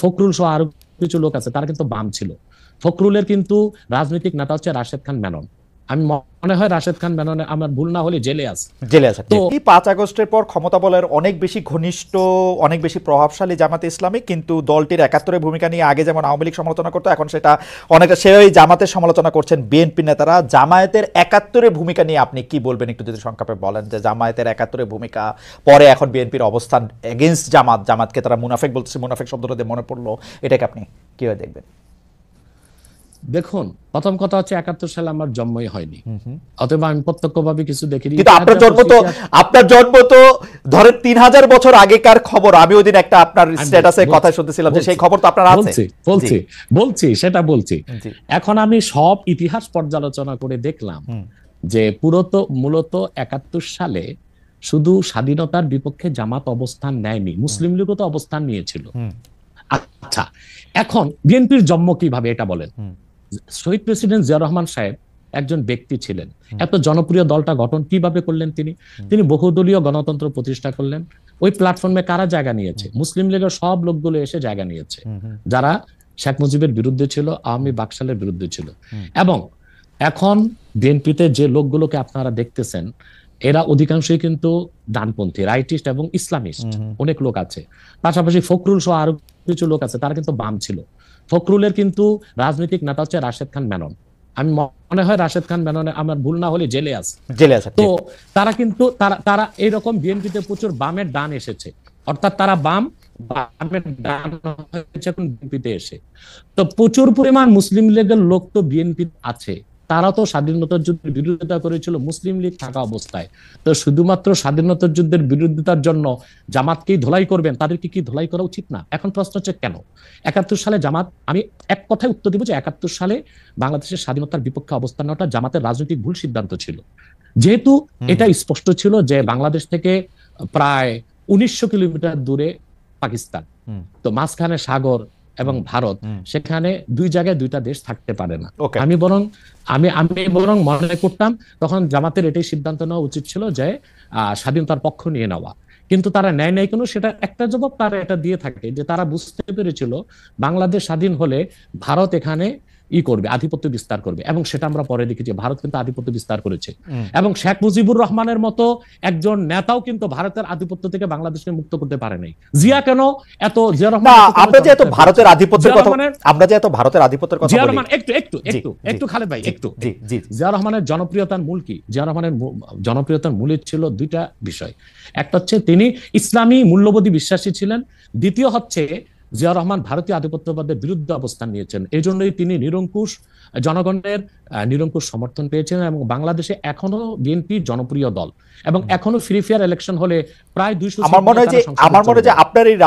ফখরুল সহ আরো কিছু লোক আছে, তারা কিন্তু বাম ছিল। ফখরুলের কিন্তু রাজনৈতিক নেতা হচ্ছে রাশেদ খান মেনন। আমি মনে হয় রাশেদ খান মেনন আমার ভুল না হলে জেলে আছে। তো 5 আগস্টের পর ক্ষমতা বলের অনেক বেশি ঘনিষ্ঠ, অনেক বেশি প্রভাবশালী জামাতে ইসলামী, কিন্তু দলটির 71-এর ভূমিকা নিয়ে আগে যেমন আওয়ামী লীগ সমালোচনা করতো, এখন সেটা অনেকটা সেই জামাতের সমালোচনা করছেন বিএনপি নেতারা। জামায়াতের 71-এর ভূমিকা নিয়ে আপনি কি বলবেন, একটু যদি সংক্ষেপে বলেন যে জামায়াতের 71-এর ভূমিকা পরে এখন বিএনপির অবস্থান এগেইনস্ট জামাতকে তারা মুনাফেক বলতেছে, মুনাফেক শব্দটা দিয়ে মনে পড়লো, এটাকে আপনি কিভাবে দেখবেন? দেখুন, প্রথম কথা হচ্ছে 71 সালে আমার জন্মই হয়নি, অথবা আমি প্রত্যক্ষভাবে কিছু দেখিনি। কিন্তু আপনার জন্ম তো ধরেন 3000 বছর আগেকার খবর। আমি ওই দিন একটা আপনার স্ট্যাটাসে কথা শুনতেছিলাম যে সেই খবর তো আপনার আছে। সেটা বলছি। এখন আমি সব ইতিহাস পর্যালোচনা করে দেখলাম যে মূলত 71 সালে শুধু স্বাধীনতার বিপক্ষে জামাত অবস্থান নেয়নি, মুসলিম লীগও তো অবস্থান নিয়েছিল। আচ্ছা, এখন বিএনপির জন্ম কিভাবে এটা বলেন। শহীদ প্রেসিডেন্ট জিয়াউর রহমান সাহেব একজন ব্যক্তি ছিলেন, এত জনপ্রিয় দলটা গঠন কিভাবে করলেন? তিনি বহুদলীয় গণতন্ত্র প্রতিষ্ঠা করলেন। ওই প্ল্যাটফর্মে কারা জায়গা নিয়েছে? মুসলিম লীগের সব লোকগুলো এসে জায়গা নিয়েছে, যারা শেখ মুজিবের বিরুদ্ধে ছিল, আওয়ামী বাকশালের বিরুদ্ধে ছিল। এবং এখন বিএনপিতে যে লোকগুলোকে আপনারা দেখতেছেন, এরা অধিকাংশই কিন্তু ডানপন্থী, রাইটিস্ট এবং ইসলামিস্ট অনেক লোক আছে। পাশাপাশি ফখরুল সহ আরো কিছু লোক আছে, তারা কিন্তু বাম ছিল। ফখরুলের কিন্তু রাজনৈতিক নেতা হচ্ছে রাশেদ খান মেনন। আমি মনে হয় রাশেদ খান মেনন আমার ভুল না হলে জেলে আছে। তো তারা কিন্তু তারা এইরকম বিএনপিতে প্রচুর বামের ডান এসেছে, অর্থাৎ তারা বামের ডান হয়েছে এখন বিএনপিতে এসে। তো প্রচুর পরিমাণ মুসলিম লীগের লোক তো বিএনপি আছে, তারা তো স্বাধীনতার যুদ্ধের বিরোধিতা করেছিল মুসলিম লীগ থাকা অবস্থায়। তো শুধুমাত্র স্বাধীনতার যুদ্ধের বিরোধিতার জন্য জামাতকেই ধোলাই করবেন? তাদেরকে কি ধোলাই করা উচিত না? এখন প্রশ্ন হচ্ছে কেন 71 সালে জামাত, আমি এক কথায় উত্তর দিব যে 71 সালে বাংলাদেশের স্বাধীনতার বিপক্ষে অবস্থান নেওয়াটা জামাতের রাজনৈতিক ভুল সিদ্ধান্ত ছিল। যেহেতু এটা স্পষ্ট ছিল যে বাংলাদেশ থেকে প্রায় 1900 কিলোমিটার দূরে পাকিস্তান, তো মাঝখানে সাগর এবং ভারত, সেখানে দুই জায়গায় দুইটা দেশ থাকতে পারে না। আমি বরং মনে করতাম তখন জামাতের এটাই সিদ্ধান্ত নেওয়া উচিত ছিল যে স্বাধীনতার পক্ষ নিয়ে নেওয়া, কিন্তু তারা নেয় নাই কেন? সেটা একটা জবাব তারা এটা দিয়ে থাকে যে তারা বুঝতে পেরেছিল বাংলাদেশ স্বাধীন হলে ভারত এখানে করবে, আধিপত্য বিস্তার করবে। এবং সেটা আমরা পরে দেখি যে ভারত কিন্তু আধিপত্য বিস্তার করেছে, এবং শেখ মুজিবুর রহমানের মতো একজন নেতাও কিন্তু ভারতের আধিপত্য থেকে বাংলাদেশকে মুক্ত করতে পারে নাই। জিয়া কেন এত আমরা যে এত ভারতের আধিপত্যের কথা জিয়া রহমান একটু খালেদ ভাই একটু জিয়া রহমানের জনপ্রিয়তার মূল কি? জিয়া রহমানের জনপ্রিয়তার মূলে ছিল দুইটা বিষয়। একটা হচ্ছে তিনি ইসলামী মূল্যবোধী বিশ্বাসী ছিলেন, দ্বিতীয় হচ্ছে জিয়া রহমান ভারতীয় আধিপত্যবাদের বিরুদ্ধে অবস্থান নিয়েছেন। এই জন্যই তিনি জনগণের নিরঙ্কুশ সমর্থন পেয়েছেন, এবং বাংলাদেশে এখনো বিএনপি জনপ্রিয় দল, এবং এখনো ফ্রি ফেয়ার ইলেকশন হলে প্রায় 200। আমার মনে হয় যে আপনার এই